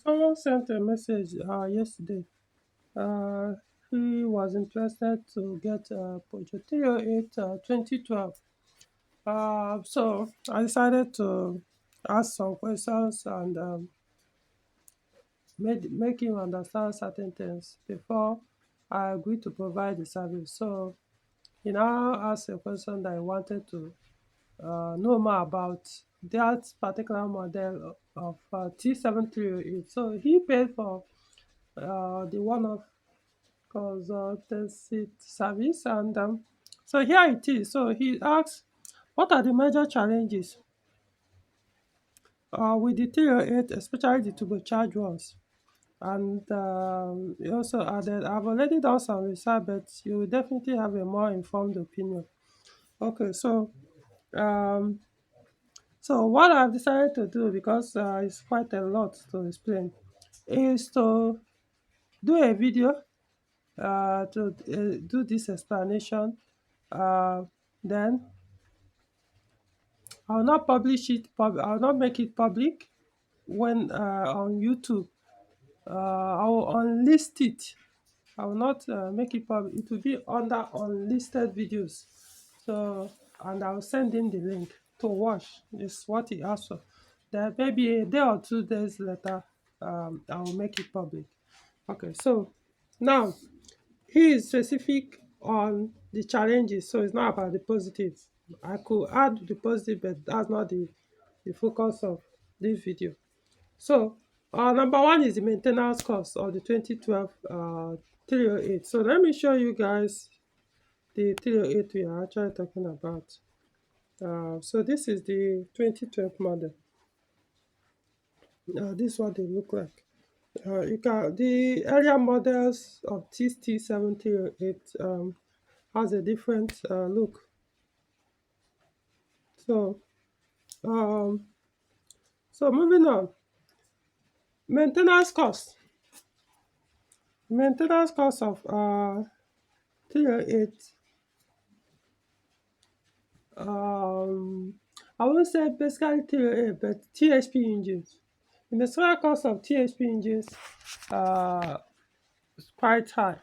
Someone sent a message yesterday. Uh, he was interested to get Peugeot 308 2012. So I decided to ask some questions and make him understand certain things before I agree to provide the service. So he now asked a question that he wanted to know more about that particular model of T7308. So he paid for the one-off consultancy service, and so here it is. So he asks, what are the major challenges with the 308, especially the turbocharged ones? And he also added, I've already done some research, but you will definitely have a more informed opinion. Okay, um, so what I've decided to do, because it's quite a lot to explain, is to do a video to do this explanation. Uh, then I'll not publish it. I'll not make it public when on YouTube. I will unlist it. I will not make it public. It will be under unlisted videos. So, and I'll send him the link to watch. Is what he asked for. Then maybe a day or 2 days later, I will make it public. Okay, so now he is specific on the challenges, so it's not about the positives. I could add the positive, but that's not the focus of this video. So number one is the maintenance cost of the 2012 308. So let me show you guys the 308 we are actually talking about. So this is the 2012 model. This is what they look like. You can the earlier models of this T7308 has a different look. So um so moving on, maintenance cost. Maintenance cost of 308, I won't say basically 308, but THP engines. The maintenance cost of THP engines uh is quite high,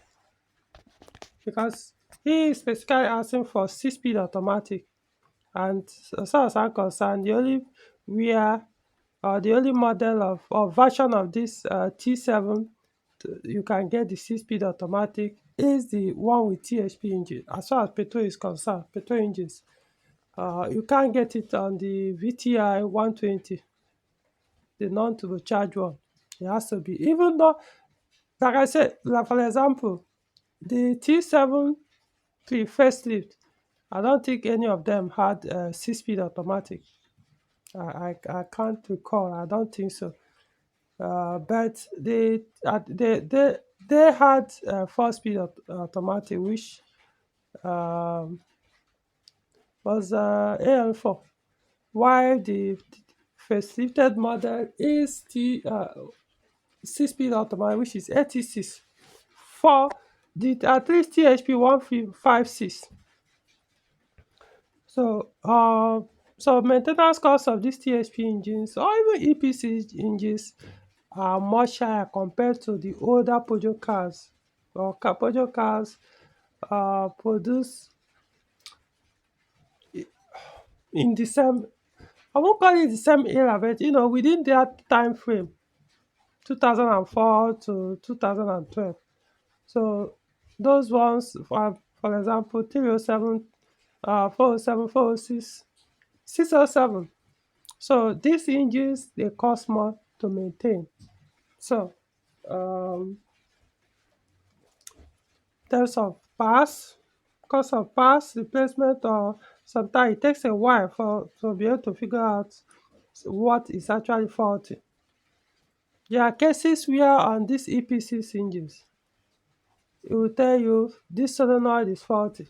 because he is specifically asking for 6-speed automatic. And as far as I'm concerned, the only where the only model of or version of this T7 you can get the 6-speed automatic is the one with THP engine. As far as petrol is concerned, petrol engines, you can't get it on the VTI 120, the non-turbocharged one. It has to be, even though, like I said, like for example, the T7 facelift, I don't think any of them had a 6-speed automatic. I can't recall. I don't think so. But they had 4-speed automatic, which um, was AL4, while the facelifted model is the 6-speed automatic, which is 86 for the at least THP 156. So so maintenance cost of these THP engines or even EPC engines are much higher compared to the older Peugeot cars, or Peugeot cars produced in the same, I won't call it the same era, but within that time frame, 2004 to 2012. So those ones, for example, 307, 407, 406, 607. So these engines, they cost more to maintain. So um in terms of parts, cost of parts replacement, or sometimes it takes a while for to be able to figure out what is actually faulty. There are cases where on these EPC engines, it will tell you this solenoid is faulty.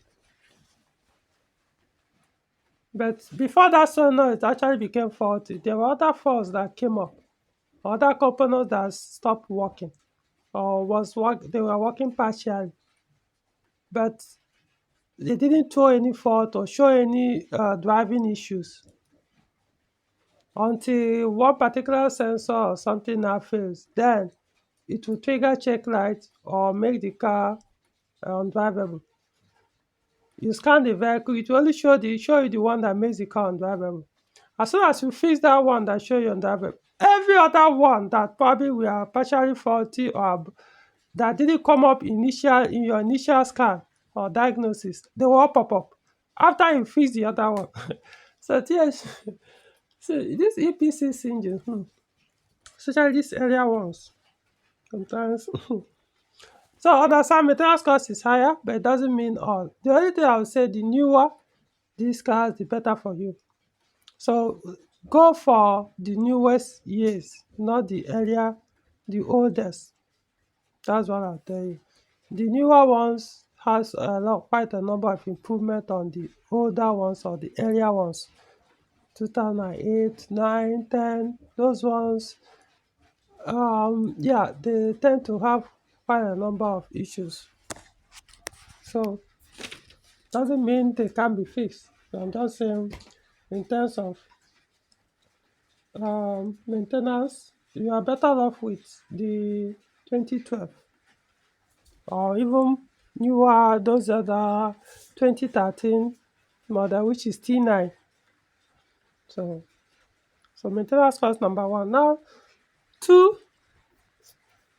But before that solenoid actually became faulty, there were other faults that came up, other components that stopped working, or they were working partially, but they didn't throw any fault or show any driving issues. until one particular sensor or something now fails. Then it will trigger check light or make the car undrivable. You scan the vehicle, it will only show you the one that makes the car undrivable. As soon as you fix that one that show you undrivable, every other one that probably were partially faulty or that didn't come up in your initial scan or diagnosis, they will all pop up after you fix the other one. So yes, so this EPC engine, especially these area ones, sometimes. So understand maintenance cost is higher, but it doesn't mean all. The only thing I would say, the newer these cars, the better for you. So go for the newest years, not the earlier, the oldest. That's what I'll tell you. The newer ones has quite a number of improvement on the older ones or the earlier ones. 2008, 9, 10, those ones, yeah, they tend to have quite a number of issues. So doesn't mean they can be fixed. I'm just saying in terms of maintenance, you are better off with the 2012 or even newer, those other 2013 model, which is T9. So, so maintenance cost number one. Now, two,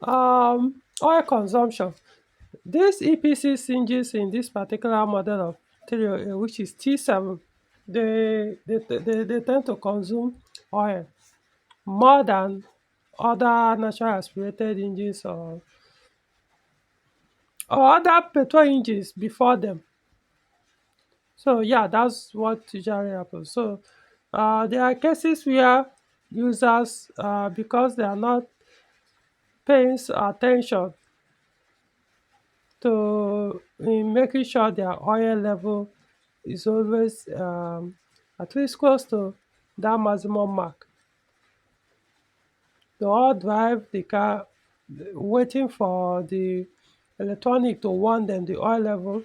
oil consumption. This EPC hinges in this particular model of 308, which is T7, they tend to consume oil more than other natural aspirated engines or other petrol engines before them. So yeah, that's what usually happens. So there are cases where users, because they are not paying attention to in making sure their oil level is always at least close to that maximum mark. They all drive the car waiting for the electronic to warn them the oil level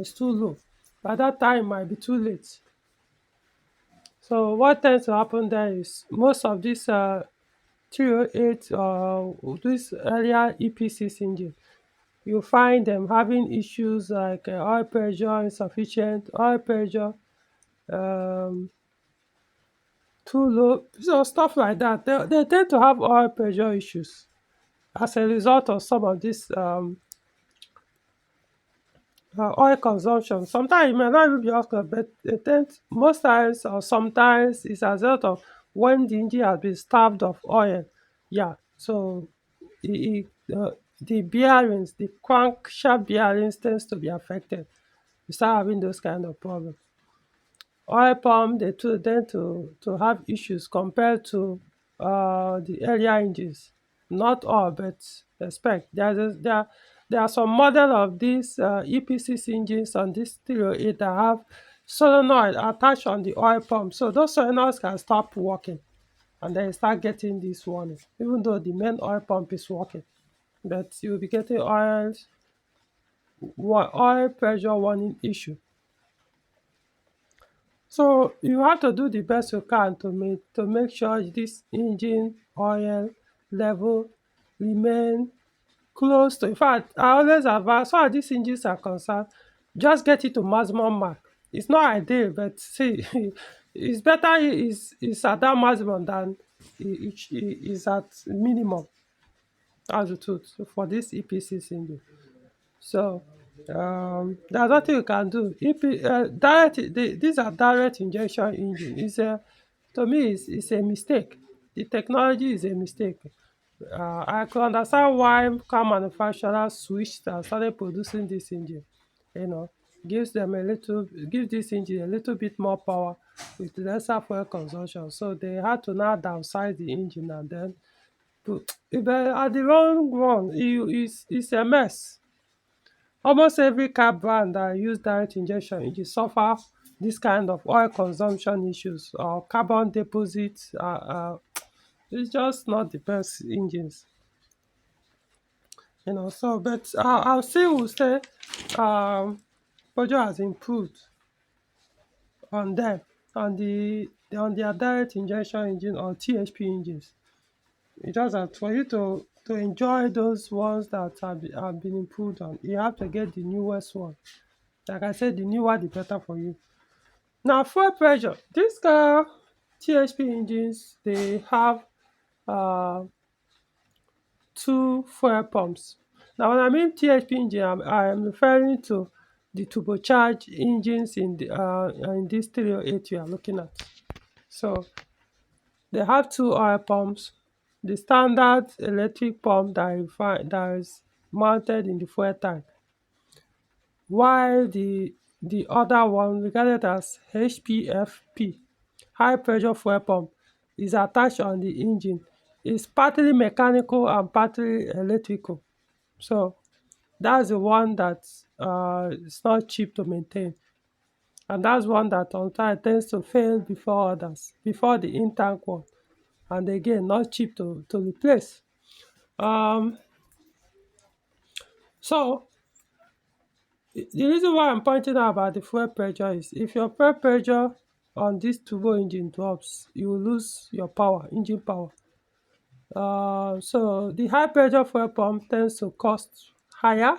is too low. By that time, it might be too late. So what tends to happen there is most of these 308 this earlier EPC engine, you find them having issues like oil pressure insufficient, oil pressure um, too low, so stuff like that. They tend to have oil pressure issues as a result of some of this oil consumption. Sometimes it may not even be oil consumption, but they tend, most times or sometimes it's as a result of when the engine has been starved of oil. Yeah, so the bearings, the crankshaft bearings tends to be affected. You start having those kind of problems. Oil pump, they too tend to have issues compared to the earlier engines. Not all, but expect. There are some model of these EPC engines on this 308 that have solenoid attached on the oil pump. So those solenoids can stop working and then you start getting this warning, even though the main oil pump is working. But you'll be getting oil pressure warning issue. So you have to do the best you can to make sure this engine oil level remain close to. In fact, I always advise, as far as these engines are concerned, just get it to maximum mark. It's not ideal, but see, it's better is at that maximum than it is at minimum. That's the truth for this EPC engine. So there's nothing you can do. These are direct injection engine. To me, it's a mistake. The technology is a mistake. I could understand why car manufacturers switched and started producing this engine. You know, gives this engine a little bit more power with lesser fuel consumption. So they had to now downsize the engine and then put. But at the long run, it's a mess. Almost every car brand that use direct injection engine suffer this kind of oil consumption issues or carbon deposits. It's just not the best engines, So, but I'll still will say Peugeot has improved on them, on the on their direct injection engine or THP engines. It's just that for you to enjoy those ones that have been improved on, you have to get the newest one. Like I said, the newer the better for you. Now fuel pressure. These THP engines, they have uh, two fuel pumps. Now when I mean THP engine, I'm referring to the turbocharged engines in this 308 you are looking at. So they have two oil pumps. The standard electric pump that is mounted in the fuel tank, while the other one, regarded as HPFP, high pressure fuel pump, is attached on the engine. It's partly mechanical and partly electrical. So that's the one that is not cheap to maintain, and that's one that sometimes tends to fail before others, before the in-tank one, and again not cheap to replace. um so the reason why I'm pointing out about the fuel pressure is, if your fuel pressure on this turbo engine drops, you will lose your power, engine power. So the high pressure fuel pump tends to cost higher.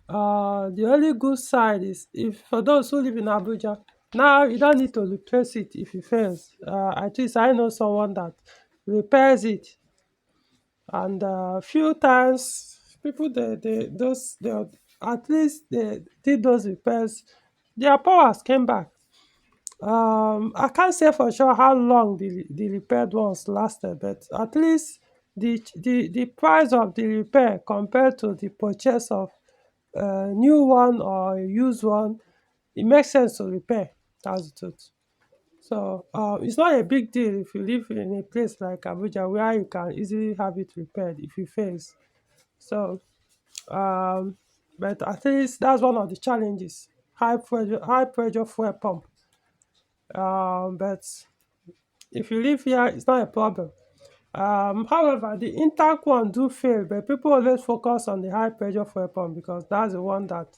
The only good side is, if for those who live in Abuja, now you don't need to replace it if it fails. At least I know someone that repairs it, and few times people they at least they did those repairs, their powers came back. I can't say for sure how long the repaired ones lasted, but at least the price of the repair compared to the purchase of a new one or a used one, it makes sense to repair. That's the truth. So it's not a big deal if you live in a place like Abuja, where you can easily have it repaired if it fails. So um but at least that's one of the challenges: high pressure fuel pump. But if you live here, it's not a problem. However, the in-tank one do fail, but people always focus on the high pressure fuel pump because that's the one that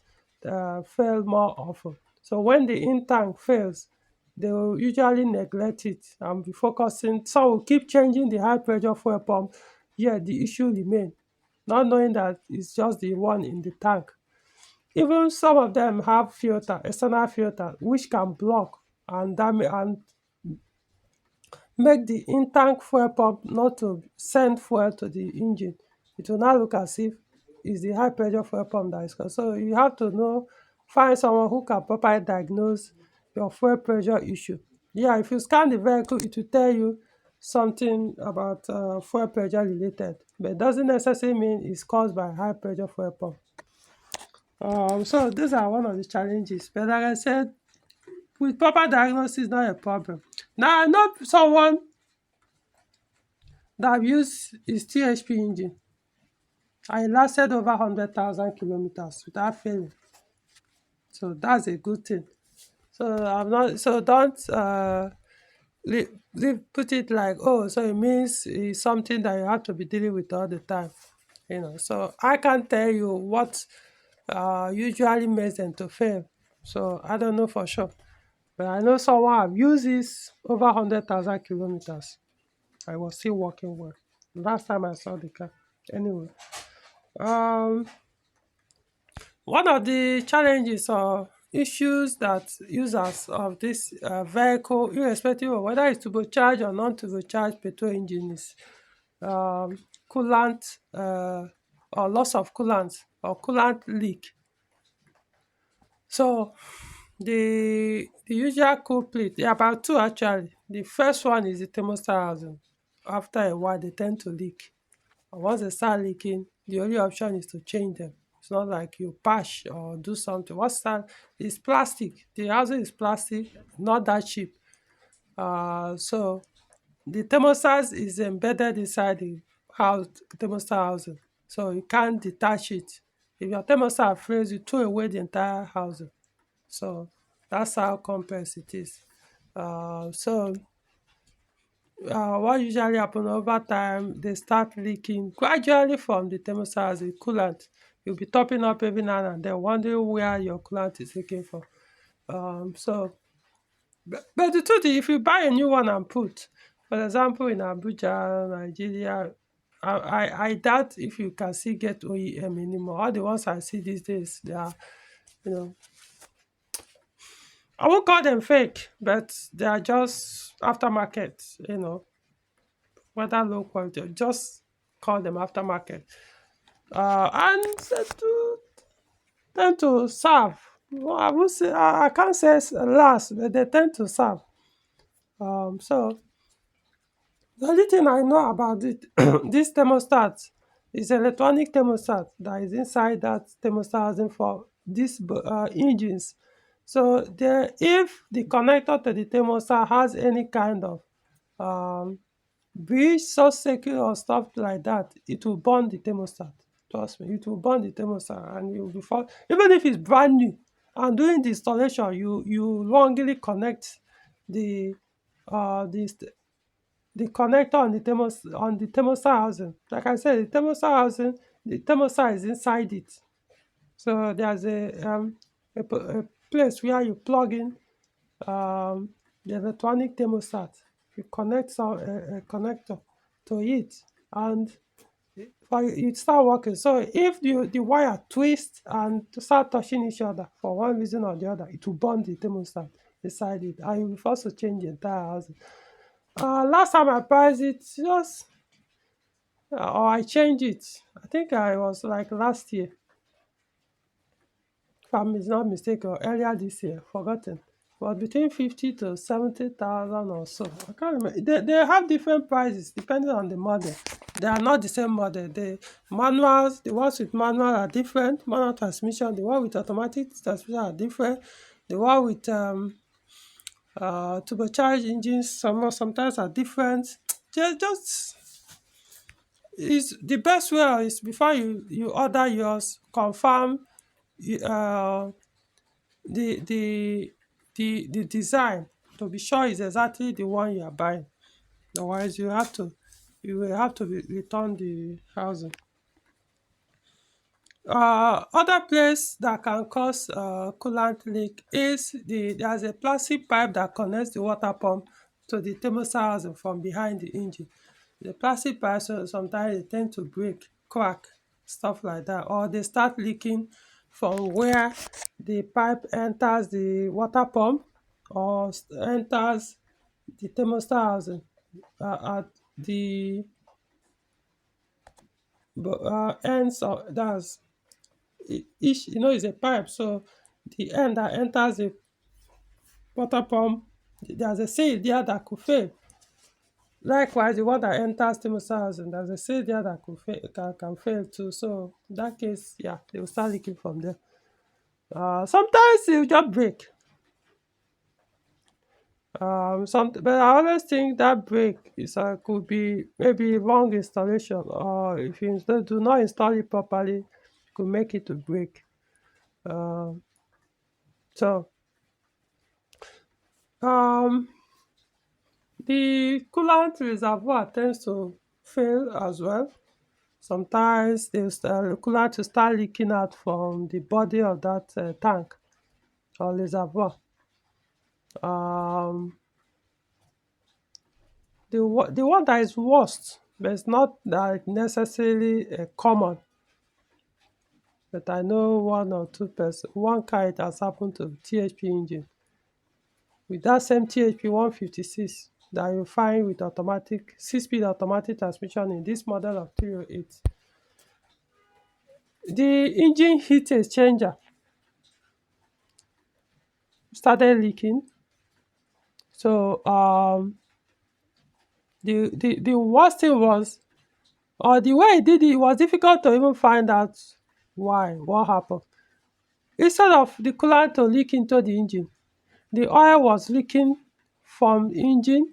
fail more often. So when the in-tank fails, they will usually neglect it and be focusing. Some will keep changing the high pressure fuel pump, yet the issue remain, not knowing that it's just the one in the tank. Even some of them have external filter, which can block and damage and make the in-tank fuel pump not to send fuel to the engine. It will now look as if it's the high pressure fuel pump that is caused. So you have to find someone who can properly diagnose your fuel pressure issue. Yeah, if you scan the vehicle, it will tell you something about fuel pressure related, but it doesn't necessarily mean it's caused by high pressure fuel pump. So these are one of the challenges, but like I said, with proper diagnosis, not a problem. Now I know someone that used his THP engine, and it lasted over 100,000 kilometers without failing. So that's a good thing. So I'm not. So don't put it like, oh, so it means it's something that you have to be dealing with all the time. So I can't tell you what usually makes them to fail. So I don't know for sure, but I know someone have used this over 100,000 kilometers. I was still working well. Last time I saw the car. Anyway, um, one of the challenges or issues that users of this vehicle, irrespective of whether it's turbocharged or non-turbocharged petrol engine, is coolant or loss of coolant or coolant leak. So the usual culprit, there are about two actually. The first one is the thermostat housing. After a while, they tend to leak. And once they start leaking, the only option is to change them. It's not like you patch or do something. What's that? It's plastic. The housing is plastic, not that cheap. So the thermostat is embedded inside the house thermostat housing. So you can't detach it. If your thermostat fails, you throw away the entire housing. So that's how complex it is. What usually happen over time, they start leaking gradually from the thermostat as a coolant. You'll be topping up every now and then, wondering where your coolant is leaking from. So But the truth is, if you buy a new one and put, for example, in Abuja, Nigeria, I doubt if you can still get OEM anymore. All the ones I see these days, they are, you know, I won't call them fake, but they are just aftermarket, whether low quality, just call them aftermarket. And they do tend to serve. Well, I would say I can't say last, but they tend to serve. So the only thing I know about it, this thermostat is electronic thermostat that is inside that thermostat housing for these engines. So if the connector to the thermostat has any kind of um, breach, short circuit or stuff like that, it will burn the thermostat. Trust me, it will burn the thermostat, and you will be even if it's brand new. And during the installation, you wrongly connect the uh the the connector on the thermostat housing. Like I said, the thermostat housing, the thermostat is inside it. So there's a place where you plug in the electronic thermostat. You connect a connector to it, and it start working. So if the wire twist and start touching each other for one reason or the other, it will burn the thermostat inside it, and you will force to change the entire house. Last time I priced it, just or I changed it. I think I was like last year, if I'm not mistaken, or earlier this year, forgotten. But between 50 to 70,000 or so. I can't remember. They have different prices depending on the model. They are not the same model. The manuals, the ones with manual are different. Manual transmission, the one with automatic transmission are different. The one with turbocharged engines, sometimes are different. Just is the best way is before you order yours, confirm uh, the the the design to be sure it's exactly the one you are buying. Otherwise, you will have to return the housing. Other place that can cause coolant leak is there's a plastic pipe that connects the water pump to the thermostat housing from behind the engine. The plastic pipe, so sometimes they tend to break, crack, stuff like that, or they start leaking from where the pipe enters the water pump or enters the thermostat housing at the ends of that's each, is a pipe. So the end that enters the water pump, there's a seal there that could fail. Likewise, the one that enters thermostat housing, there's a seal there that could fail, can fail too. So in that case, yeah, they will start leaking from there. Sometimes it will just break. But I always think that break is could be maybe wrong installation, or if you do not install it properly, could make it to break. So um, the coolant reservoir tends to fail as well. Sometimes the coolant will start leaking out from the body of that tank or reservoir. Um, the one that is worst, but it's not that necessarily common. But I know one or two person, one car it has happened to THP engine with that same THP 156 that you find with automatic 6-speed automatic transmission in this model of 308. The engine heat exchanger started leaking. So the worst thing was, or the way he did it, it was difficult to even find out what happened. Instead of the coolant to leak into the engine, the oil was leaking from engine,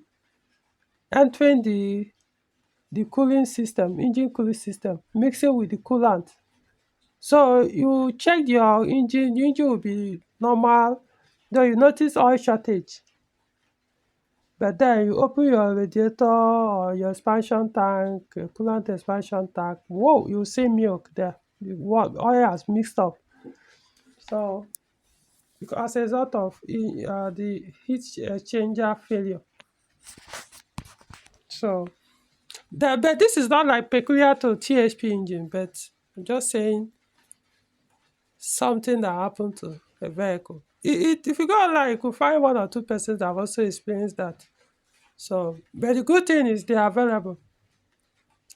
entering the cooling system, engine cooling system, mixing with the coolant. So you check your engine, the engine will be normal, then you notice oil shortage. But then you open your radiator or your expansion tank, coolant expansion tank, whoa, you see milk there. The oil has mixed up. So because as a result of the heat exchanger failure. So, but this is not like peculiar to THP engine, but I'm just saying something that happened to a vehicle. If you go online, you could find one or two persons that have also experienced that. So, but the good thing is they are available.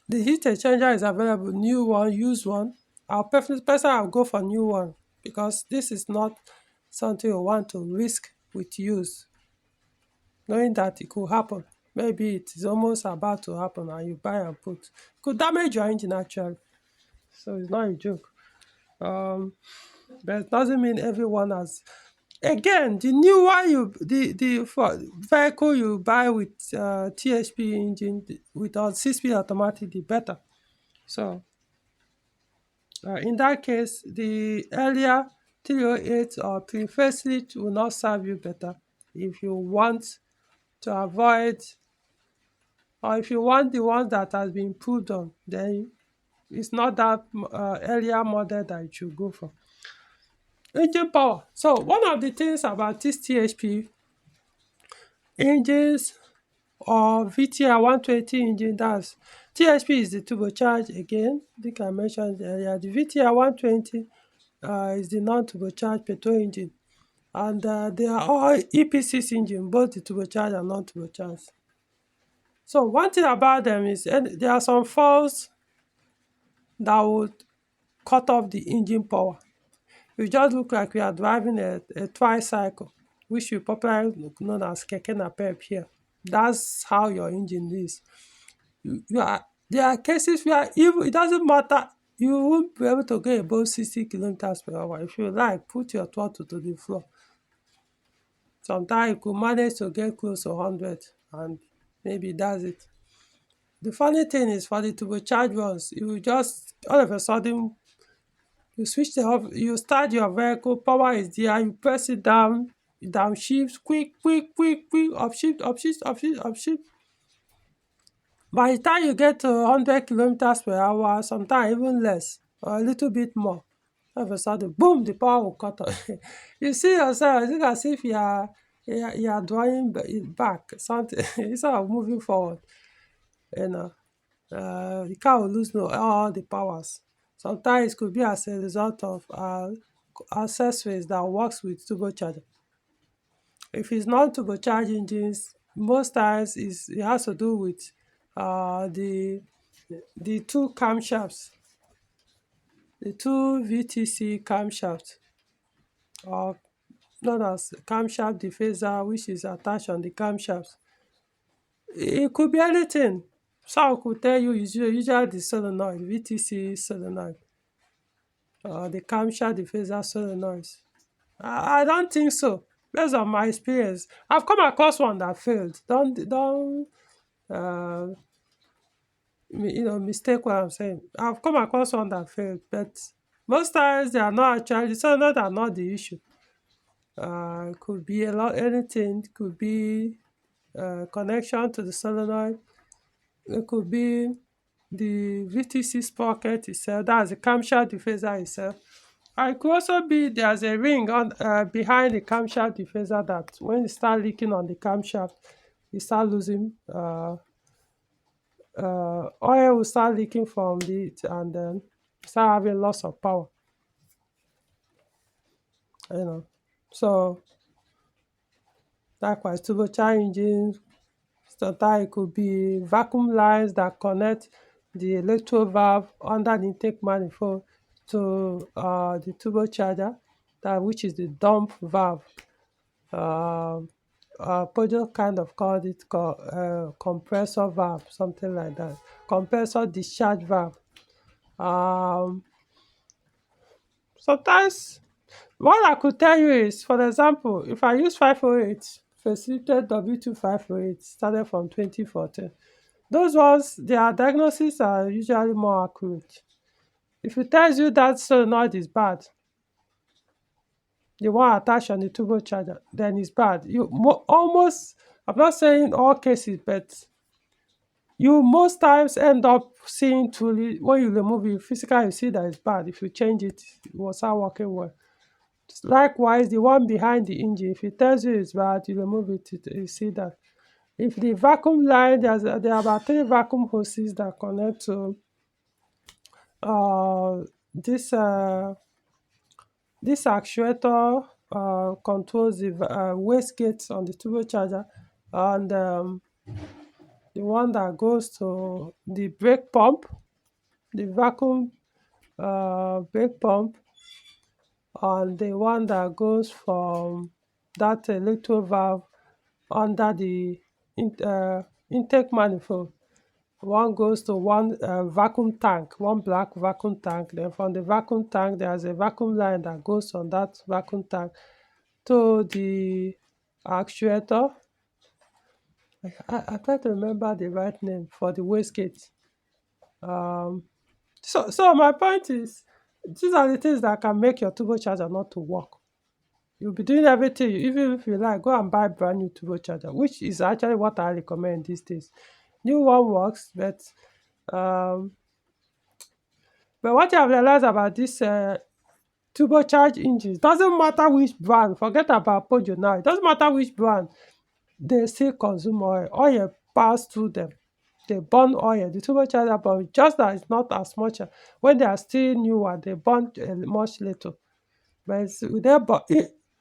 The heat exchanger is available, new one, used one. Our person will go for new one because this is not something you want to risk with use, knowing that it could happen. Maybe it is almost about to happen and you buy and put. It could damage your engine actually. So it's not a joke. But it doesn't mean everyone has. Again, the newer the for vehicle you buy with THP engine with 6-speed automatic, the better. So in that case, the earlier 308 or pre-facelift will not serve you better if you want to avoid, or if you want the one that has been improved on, then it's not that earlier model that you should go for. Engine power. So one of the things about this THP engines or VTI 120 engine, that's THP is the turbocharged again. I think I mentioned earlier. The VTI 120 is the non-turbocharged petrol engine. And they are all EP6 engine, both the turbocharged and non-turbocharged. So one thing about them is there are some faults that would cut off the engine power. You just look like we are driving a tricycle, which we popularly known as keke napep here. That's how your engine is. There are cases where even it doesn't matter, you won't be able to go above 60 kilometers per hour. If you like, put your throttle to the floor. Sometimes you could manage to get close to 100 and maybe that's it. The funny thing is for the turbocharged ones, you will just all of a sudden you switch the off, you start your vehicle, power is there, you press it down, downshift, quick, upshift. By the time you get to 100 kilometers per hour, sometimes even less or a little bit more, all of a sudden, boom, the power will cut off. You see yourself, it's as if you are drawing back, something instead of moving forward. You know, the car will lose all the powers. Sometimes it could be as a result of accessories that works with turbocharger. If it's not turbocharged engines, most times it has to do with the two camshafts, the two VTC camshafts, or known as camshaft diffuser, which is attached on the camshafts. It could be anything. Some could tell you it's usually the solenoid, VTC solenoid, or the camshaft diffuser solenoid. I don't think so. Based on my experience, I've come across one that failed. Don't uh, mistake what I'm saying. I've come across one that failed, but most times they are not actually. Solenoid are not the issue. Could be anything. Could be connection to the solenoid. It could be the VTC sprocket itself, that's the camshaft diffuser itself. And it could also be there's a ring on behind the camshaft diffuser that when you start leaking on the camshaft, you start losing oil will start leaking from it and then start having loss of power. You know, so likewise turbocharged engines. Sometimes it could be vacuum lines that connect the electro valve under the intake manifold to the turbocharger, which is the dump valve. Peugeot kind of called it compressor valve, something like that. Compressor discharge valve. Sometimes what I could tell you is, for example, if I use 508, facilitated W2508, started from 2014. Those ones, their diagnoses are usually more accurate. If it tells you that solenoid is bad, the one attached on the turbocharger, then it's bad. Almost, I'm not saying all cases, but you most times end up seeing truly when you remove it physically, you see that it's bad. If you change it, it will start working well. Likewise, the one behind the engine, if it tells you it's bad, you remove it, you see that. If the vacuum line, there are about 3 vacuum hoses that connect to uh, this this actuator, controls the wastegate on the turbocharger, and the one that goes to the brake pump, the vacuum brake pump, and the one that goes from that electro valve under the intake manifold. One goes to one vacuum tank, one black vacuum tank. Then from the vacuum tank, there's a vacuum line that goes on that vacuum tank to the actuator. I try to remember the right name for the wastegate. Um, so my point is, these are the things that can make your turbocharger not to work. You'll be doing everything, even if you like, go and buy brand new turbocharger, which is actually what I recommend these days. New one works, um, but what you have realized about this turbocharged engines, doesn't matter which brand, forget about Peugeot now, it doesn't matter which brand, they still consume oil. Oil pass through them. They burn oil. The turbocharger burn, just that it's not as much. When they are still newer, they burn much little. But it's, they burn,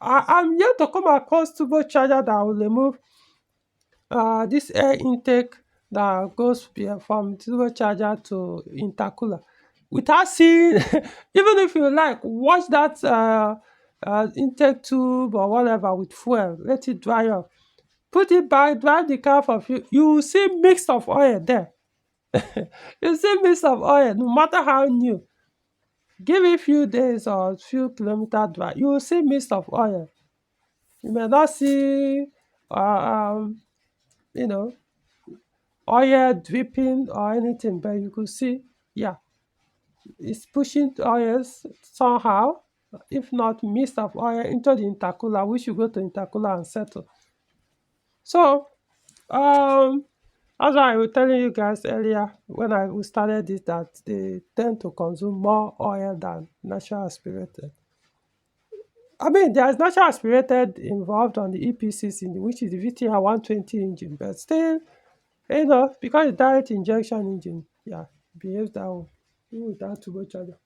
I'm yet to come across turbocharger that will remove this air intake that goes from turbocharger to intercooler without seeing even if you like, wash that intake tube or whatever with fuel, let it dry up, put it back, drive the car for few, you will see mix of oil there. You see mix of oil, no matter how new, give it few days or few kilometer drive, you will see mix of oil. You may not see you know oil dripping or anything, but you could see, yeah, it's pushing oils somehow, if not mist of oil into the intercooler, which you go to intercooler and settle. So as I was telling you guys earlier when we started this, that they tend to consume more oil than natural aspirated. I mean, there's natural aspirated involved on the EPCs, which is the VTR 120 engine, but still, because it's direct injection engine, yeah, behaves that way, even without turbocharger.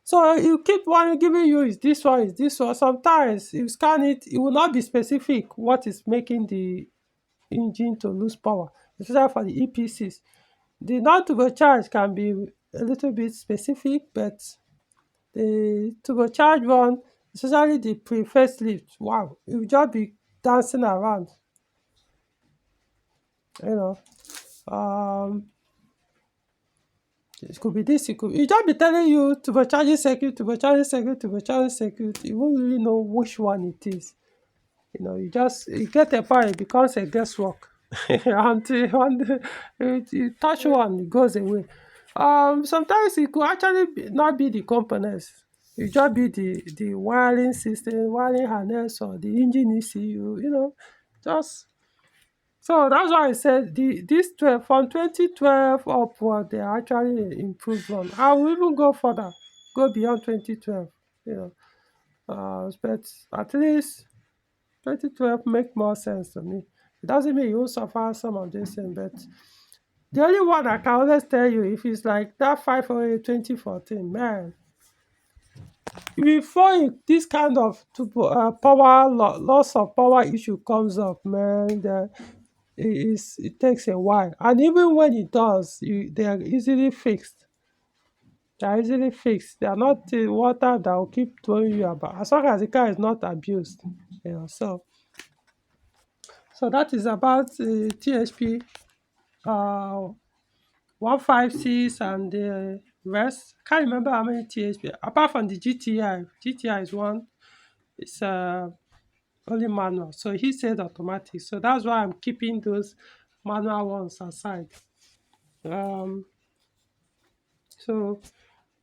So you keep one giving you is this one, is this one. Sometimes you scan it, it will not be specific what is making the engine to lose power, especially for the EPCs. The non-turbocharged can be a little bit specific, but the turbocharged one, especially the pre-facelift, wow, it will just be dancing around, you know. Um, it could be this, it just be telling you turbocharging circuit, turbocharging circuit, turbocharging circuit. You won't really know which one it is. You get a point, it becomes a guesswork. Until you touch one, it goes away. Sometimes it could actually not be the components. It just be the wiring system, wiring harness, or the engine ECU. Just so that's why I said this 12 from 2012 upward, they are actually improved on. I will even go further, go beyond 2012. You but at least 2012 make more sense to me. It doesn't mean you won't suffer some of this thing, but the only one I can always tell you, if it's like that 508 2014, man, before this kind of loss of power issue comes up, man, it takes a while. And even when it does, they are easily fixed. They are easily fixed. They are not the water that will keep throwing you about. As long as the car is not abused, so that is about THP 156 and the rest. Can't remember how many THP. Apart from the GTI, GTI is one. It's only manual. So he said automatic. So that's why I'm keeping those manual ones aside. Um, so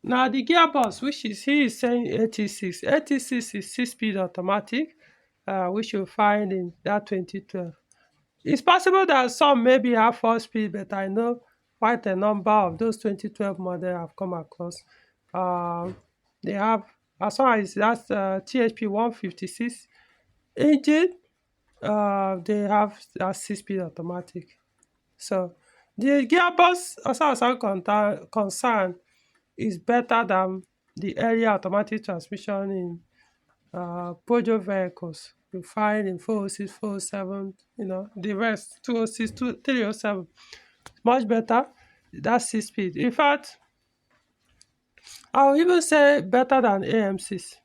now the gearbox, which is he is saying 86. 86 is 6-speed automatic, which you'll find in that 2012. It's possible that some maybe have 4-speed, but I know quite a number of those 2012 model I've come across. They have as long as that's THP 156 engine, they have that 6-speed automatic. So the gearbox, as far as I'm concerned, is better than the earlier automatic transmission in Peugeot vehicles. You find in 406, 407, the rest, 206, 307. Much better. That's 6-speed. In fact, I'll even say better than AMCs.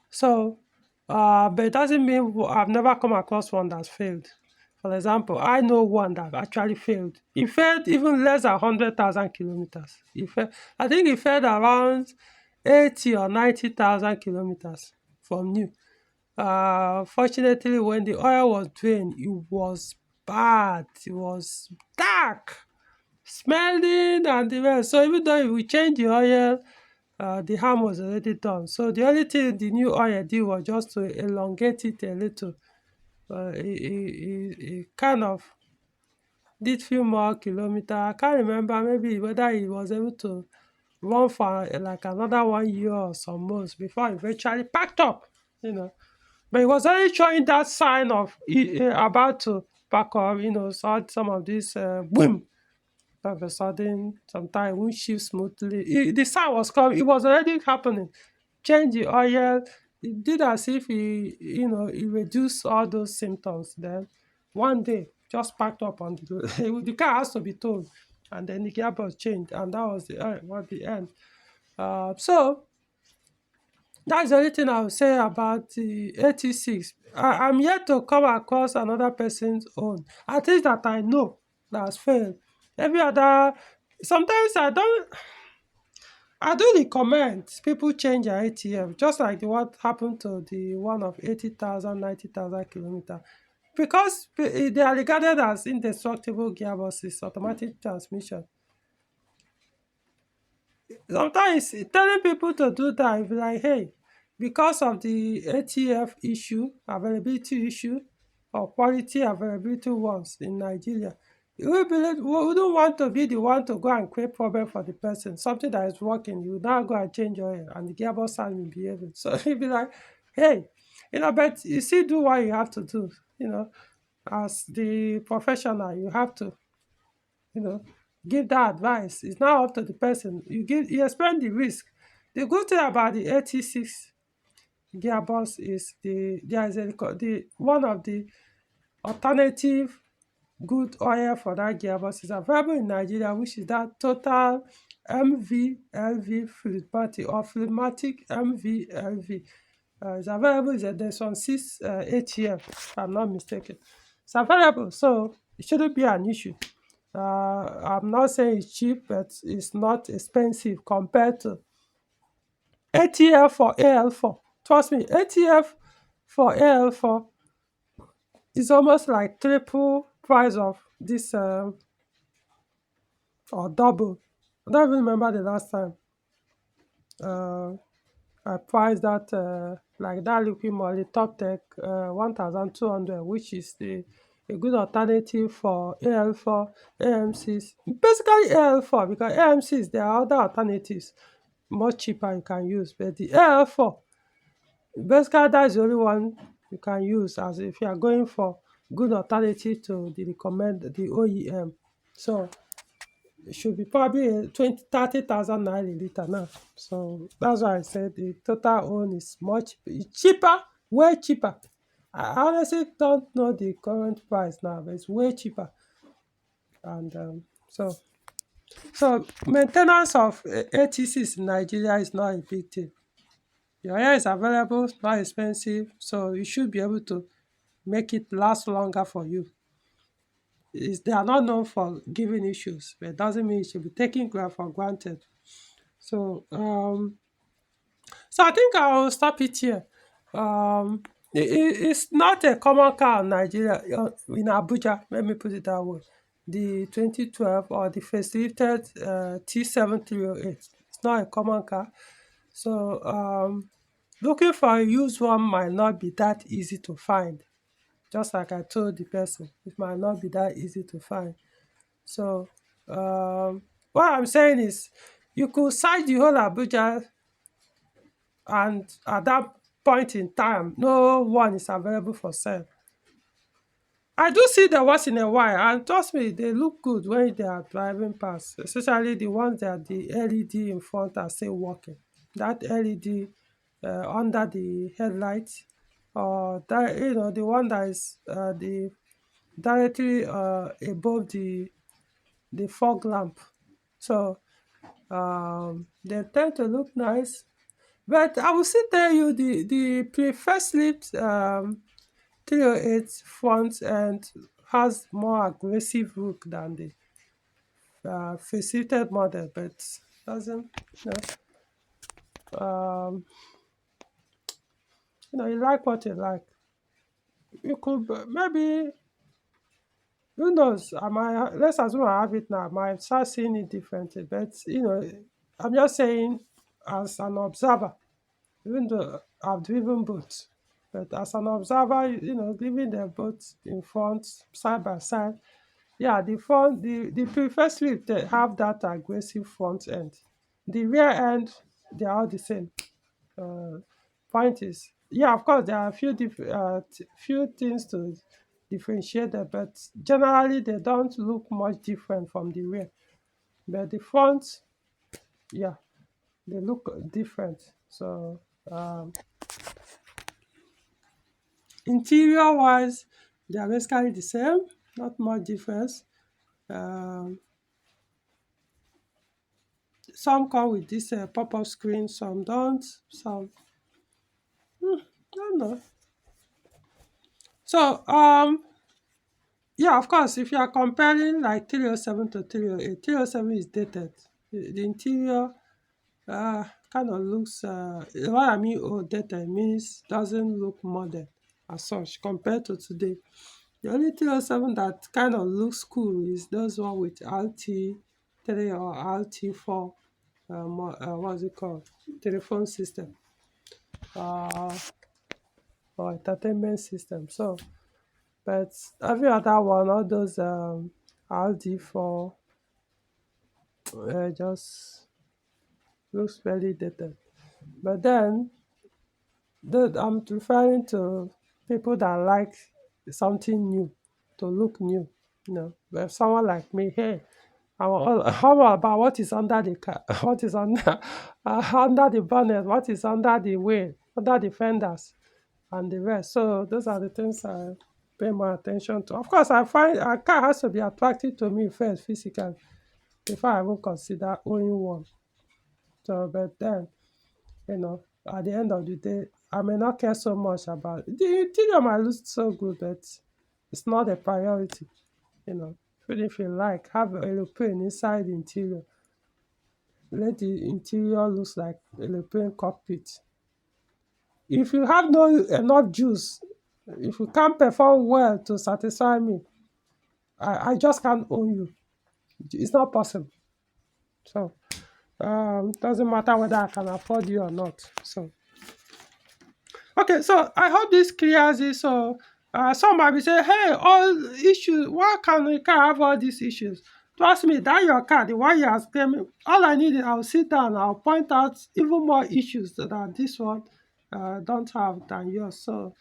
So, but it doesn't mean I've never come across one that's failed. For example, I know one that actually failed. It failed even less than 100,000 kilometers. I think it failed around 80 or 90,000 kilometers from new. Fortunately, when the oil was drained, it was bad. It was dark, smelling, and the rest. So even though we changed the oil, the harm was already done. So the only thing the new oil did was just to elongate it a little. It kind of did few more kilometers. I can't remember maybe whether he was able to run for like another 1 year or some months before he eventually packed up, you know. But he was already showing that sign of about to pack up, saw some of this boom. All of a sudden, sometimes it won't shift smoothly. The sign was coming, it was already happening. Change the oil. It did as if he reduced all those symptoms. Then one day, just packed up on the road. The car has to be towed, and then the gearbox changed, and that was the end. So that's the only thing I would say about the 86. I'm yet to come across another person's own, at least that I know, that's failed. Every other, sometimes I do recommend people change their ATM, just like the what happened to the one of 80,000, 90,000 kilometers, because they are regarded as indestructible gearboxes, automatic transmission. Sometimes telling people to do that, you be like, hey, because of the ATF issue, availability issue, or quality availability ones in Nigeria, we wouldn't want to be the one to go and create problem for the person. Something that is working, you now go and change oil, and the gearbox hasn't been behaving. So you'd be like, hey, but you still do what you have to do, as the professional, you have to you know, give that advice. It's now up to the person. You explain the risk. The good thing about the 86 gearbox is there is the one of the alternative good oil for that gearbox is available in Nigeria, which is that total MVLV Fluidmatic or Fluidmatic MVLV. It's available. There's on 6 ATM, if I'm not mistaken. It's available, so it shouldn't be an issue. I'm not saying it's cheap, but it's not expensive compared to ATF for AL4. Trust me, ATF for AL4 is almost like triple price of this or double. I don't even remember the last time uh, I priced that like that liquid moly top tech 1200, which is a good alternative for AL4, AMCs. Basically AL4, because AMCs there are other alternatives much cheaper you can use, but the AL4 basically that's the only one you can use as if you are going for good alternative to the recommend the OEM. So it should be probably a 30,000 naira a litre now. So that's why I said the total own is much cheaper, way cheaper. I honestly don't know the current price now, but it's way cheaper. And so maintenance of ATCs in Nigeria is not a big deal. Your hair is available, it's not expensive, so you should be able to make it last longer for you. They are not known for giving issues, but it doesn't mean it should be taken for granted. So so I think I'll stop it here. It's not a common car in Nigeria, in Abuja, let me put it that way. The 2012 or the facelifted T7308. It's not a common car. So looking for a used one might not be that easy to find. Just like I told the person, it might not be that easy to find. So what I'm saying is you could search the whole Abuja and at that point in time, no one is available for sale. I do see them once in a while, and trust me, they look good when they are driving past, especially the ones that the LED in front are still working. That LED under the headlight, or that, the one that is the directly above the fog lamp. So they tend to look nice. But I will still tell you the pre-facelift 308 front end has more aggressive look than the facelifted model, but doesn't, you you like what you like. You could maybe, who knows? I might, let's assume I have it now. I might start seeing it differently, but I'm just saying as an observer, even though I've driven both. But as an observer, leaving them both in front, side by side, yeah, the front, the preferred swift, they have that aggressive front end. The rear end, they are all the same. Uh, Point is, yeah, of course, there are a few things to differentiate them, but generally they don't look much different from the rear. But the front, yeah, they look different. So interior wise, they are basically the same, not much difference. Um, some come with this pop-up screen, some don't, some I don't know. So yeah, of course, if you are comparing like 307 to 308, 307 is dated. The interior kind of looks, what I mean dated means doesn't look modern as such compared to today. The only 307 that kind of looks cool is those one with RT3 or RT4, what's it called? Telephone system uh, or entertainment system. So, but every other one, all those RD4, just looks very dated. But then, I'm referring to people that like something new, to look new. But someone like me, hey, how about what is under the car? What is under under the bonnet? What is under the wheel? Under the fenders and the rest. So those are the things I pay more attention to. Of course, I find a car has to be attractive to me first physically before I even consider owning one. So, but then, at the end of the day, I may not care so much about it. The interior might look so good, but it's not a priority. Even if you like, have a aeroplane inside the interior. Let the interior looks like aeroplane cockpit. If you have no enough juice, if you can't perform well to satisfy me, I just can't own you. It's not possible. So doesn't matter whether I can afford you or not. So okay, so I hope this clears it. So some might be saying, hey, all issues, why can a car have all these issues? Trust me, that your car, the one you are claiming, all I need is I'll sit down, I'll point out even more issues that this one don't have than yours. So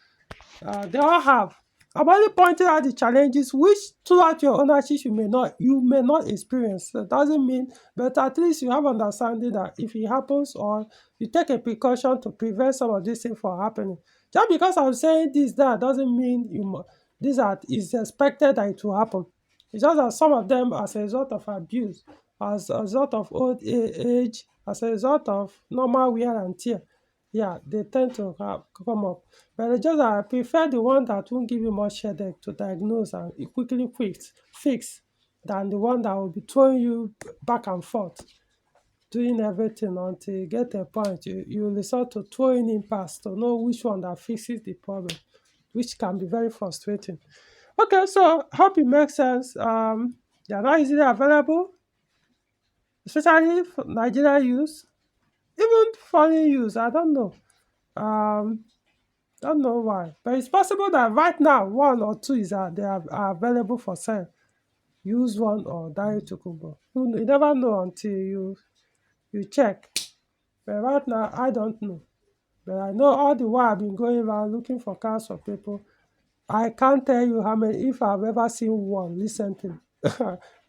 they all have. I'm only pointing out the challenges which throughout your ownership you may not experience. That doesn't mean, but at least you have understanding that if it happens, or you take a precaution to prevent some of these things from happening. Just because I'm saying this, that doesn't mean this are is expected that it will happen. It's just that some of them, as a result of abuse, as a result of old age, as a result of normal wear and tear, yeah, they tend to come up. But it's just that I prefer the one that won't give you much headache to diagnose and quickly fix than the one that will be throwing you back and forth, doing everything until you get a point. You resort to throwing in past to know which one that fixes the problem, which can be very frustrating. Okay, so hope it makes sense. They are not easily available, especially for Nigeria use, even foreign use. I don't know. Um, don't know why, but it's possible that right now one or two are available for sale. Use one or direct to Kubo. You never know until you check. But right now I don't know. But I know all the while I've been going around looking for cars for people. I can't tell you how many, if I've ever seen one recently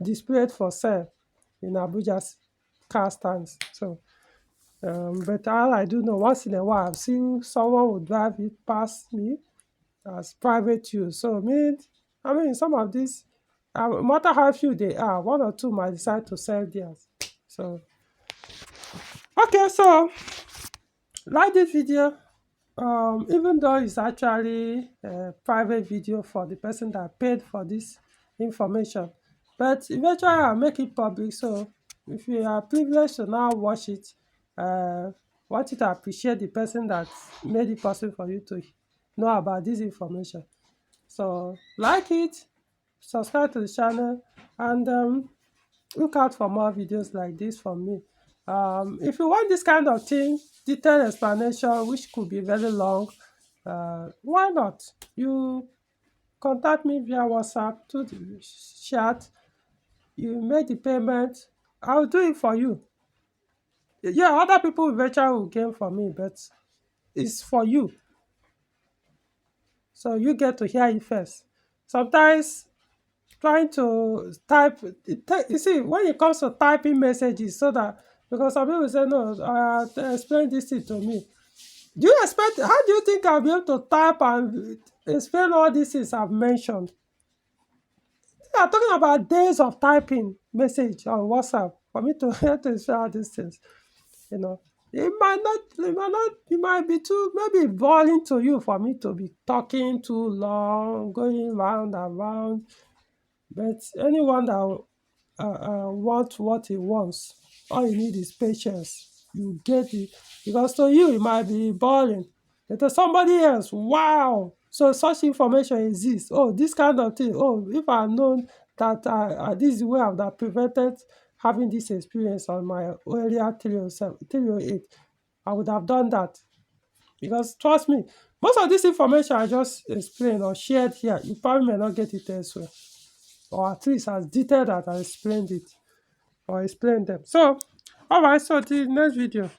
displayed for sale in Abuja's car stands. So, but all I do know, once in a while, I've seen someone would drive it past me as private use. So, I mean, some of these, no matter how few they are, one or two might decide to sell theirs. So, okay, so like this video, even though it's actually a private video for the person that paid for this information, but eventually I'll make it public. So if you are privileged to now watch it, want you to appreciate the person that made it possible for you to know about this information. So like it, subscribe to the channel, and look out for more videos like this from me. If you want this kind of thing, detailed explanation, which could be very long, why not? You contact me via WhatsApp to the chat. You make the payment. I'll do it for you. Yeah, other people eventually will gain from me, but it's for you. So you get to hear it first. Sometimes trying to type, you see, when it comes to typing messages, so that, because some people say, no, explain this thing to me. Do you expect, how do you think I'll be able to type and explain all these things I've mentioned? We are talking about days of typing message on WhatsApp for me to have to explain all these things. You know, it might be too, maybe boring to you for me to be talking too long, going round and round. But anyone that wants what he wants, all you need is patience. You get it. Because to you, it might be boring. But to somebody else, wow! So such information exists. Oh, this kind of thing. Oh, if I had known that this is the way I would have prevented having this experience on my earlier 307, 308, I would have done that. Because trust me, most of this information I just explained or shared here, you probably may not get it elsewhere, or at least as detailed as I explained it or explained them. So, all right, so the next video.